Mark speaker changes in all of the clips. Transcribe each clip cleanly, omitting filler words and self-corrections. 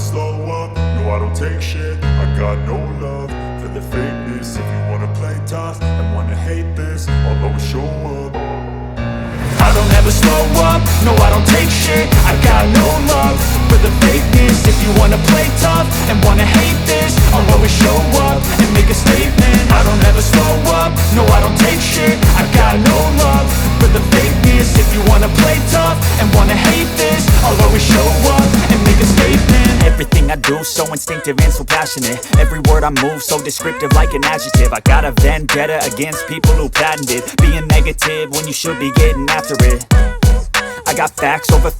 Speaker 1: slow up, no I don't take shit. I got no love for the fakeness. If you wanna play tough and wanna hate this, I'll always show up. I don't ever slow up, no I don't take shit. I got no love for the fakeness. If you wanna play tough and wanna hate this, I'll always show up and make a statement. I don't ever slow up, no I don't take shit. I got no love for the fakeness. If you wanna play tough and wanna hate this, I'll always show up and make a statement.
Speaker 2: Everything I do so instinctive and so passionate. Every word I move so descriptive like an adjective. I got a vendetta against people who patented being negative when you should be getting after it. I got facts over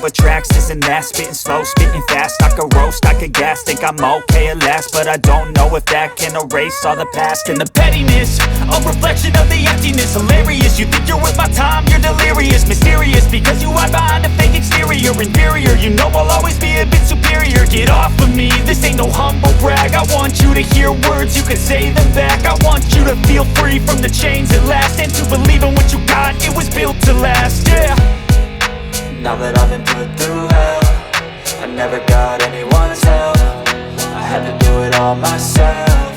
Speaker 2: tracks, this and that. Spitting slow, spitting fast. I could roast, I could gas. Think I'm okay at last, but I don't know if that can erase all the past. And the pettiness, a reflection of the emptiness. Hilarious, you think you're worth my time, you're delirious. Mysterious, because you hide behind a fake exterior. Inferior, you know I'll always be a bit superior. Get off of me, this ain't no humble brag. I want you to hear words, you can say them back. I want you to feel free from the chains at last, and to believe in what you got, it was built to last, yeah.
Speaker 3: Now that I've been put through hell, I never got anyone's help. I had to do it all myself.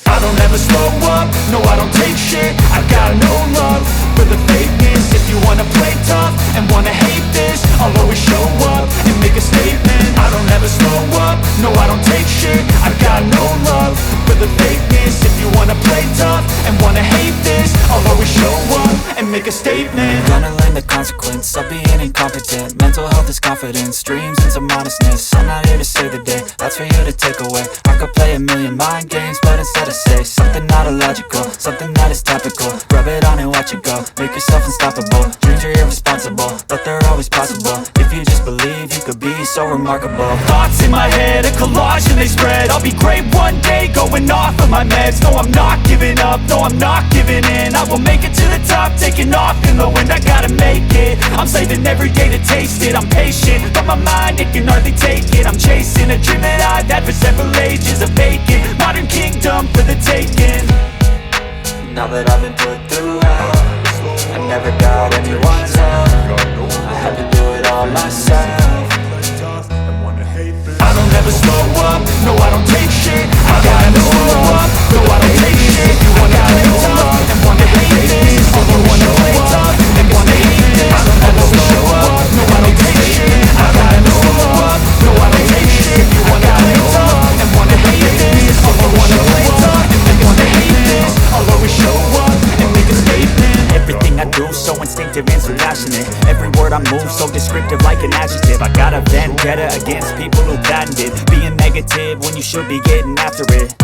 Speaker 1: I don't ever slow up, no I don't take shit. I got no love for the fakeness. If you wanna play tough and wanna hate this, I'll always show up and make a statement. I don't ever slow up, no I don't take shit. I got no love for the fakeness. If you wanna play tough and wanna hate this, I'll always show up and make a statement.
Speaker 3: Gonna learn the consequence of being incompetent. Mental health is confidence, dreams and some honestness. I'm not here to save the day, that's for you to take away. I could play a million mind games, but instead I say something not illogical, something that is topical. Rub it on and watch it go, make yourself unstoppable. Dreams are irresponsible, but they're always possible. If you just believe, you could be so remarkable.
Speaker 2: Thoughts in my head, a collage and they spread. I'll be great one day, going off of my meds. No, I'm not giving up, no, I'm not giving in. I will make it to the top, taking off in the wind. I gotta make it, I'm saving every day to taste it. I'm patient, but my mind, it can hardly take it. I'm chasing a dream that I've had for several ages. A vacant, modern kingdom for the taking.
Speaker 3: Now that I've been put through hell, I never got anyone's help. I had to do it all myself.
Speaker 1: I don't ever slow up, no I don't take shit. I got no love, no I don't take shit. You wanna play tough and wanna hate this, or you wanna play tough and wanna hate this. I don't ever slow up, no I don't take shit. I got no love, no I don't take shit. You wanna play tough and wanna hate this, or you wanna play tough and wanna hate this. I'll always show up and make a statement.
Speaker 2: Everything I do so instinctive and so passionate. Every word I move so descriptive like an adjective. I got a vendetta against people who patented being negative when you should be getting after it.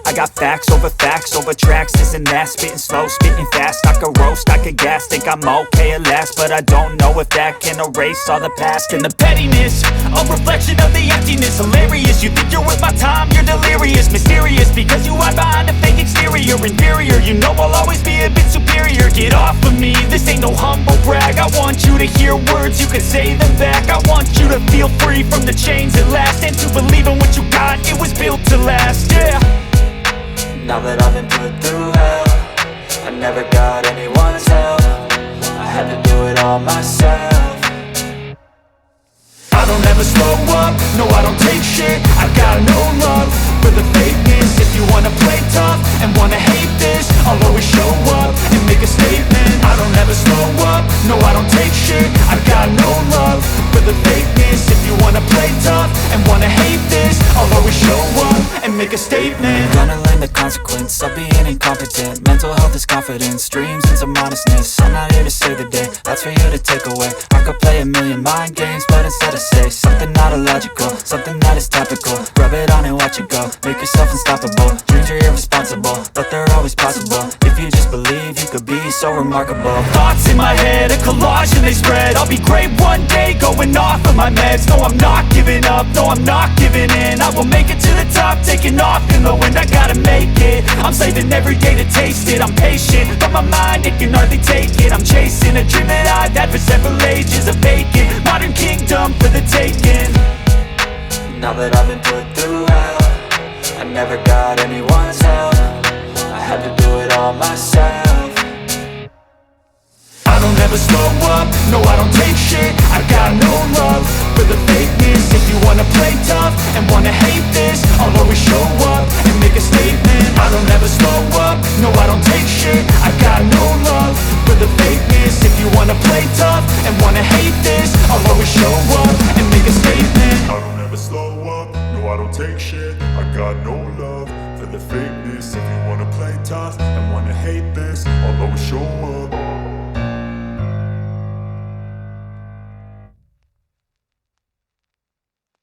Speaker 2: I got facts over tracks, this and that. Spitting slow, spitting fast. I could roast, I could gas. Think I'm okay at last, but I don't know if that can erase all the past. And the pettiness, a reflection of the emptiness. Hilarious, you think you're worth my time, you're delirious. Mysterious, because you hide behind a fake exterior. Inferior, you know I'll always be a bit superior. Get off of me, this ain't no humble brag. I want you to hear words, you can say them back. I want you to feel free from the chains at last, and to believe in what you got, it was built to last, yeah.
Speaker 3: Now that I've been put through hell, I never got anyone's help. I had to do it all myself.
Speaker 1: I don't ever slow up, no I don't take shit. I got no love for the fakeness. If you wanna play tough and wanna hate this, I'll always show up and make a statement. I don't ever slow up, no I don't take shit. I got no love for the fakeness. If you wanna play tough and wanna hate this, I'll always show up and make a statement.
Speaker 3: Gonna learn the consequence of being incompetent. Mental health is confidence, dreams and some honestness. I'm not here to save the day, that's for you to take away. I could play a million mind games, but instead I say something not illogical, something that is topical. Rub it on and watch it go, make yourself unstoppable. Dreams are irresponsible, but they're always possible. If you just believe, you could be so remarkable.
Speaker 2: Thoughts in my head, a collage and they spread. I'll be great one day, going off of my meds. No, I'm not giving up, no, I'm not giving in. I will make it to the top, taking off in the wind. I gotta make it, I'm saving every day to taste it. I'm patient, but my mind, it can hardly take it. I'm chasing a dream that I've had for several ages. A vacant, modern kingdom for the taking.
Speaker 3: Now that I've been put through hell, I never got anyone's help. I had to do it all myself.
Speaker 1: I don't ever slow up, no I don't take shit. I got no love for the fake
Speaker 2: hate this, I'll always show up and make a statement. I don't ever slow up, no I don't take shit. I got no love for the fakeness. If you wanna play tough and wanna hate this, I'll always show up and make a statement.
Speaker 1: I don't ever slow up, no I don't take shit. I got no love for the fakeness. If you wanna play tough and wanna hate this, I'll always show up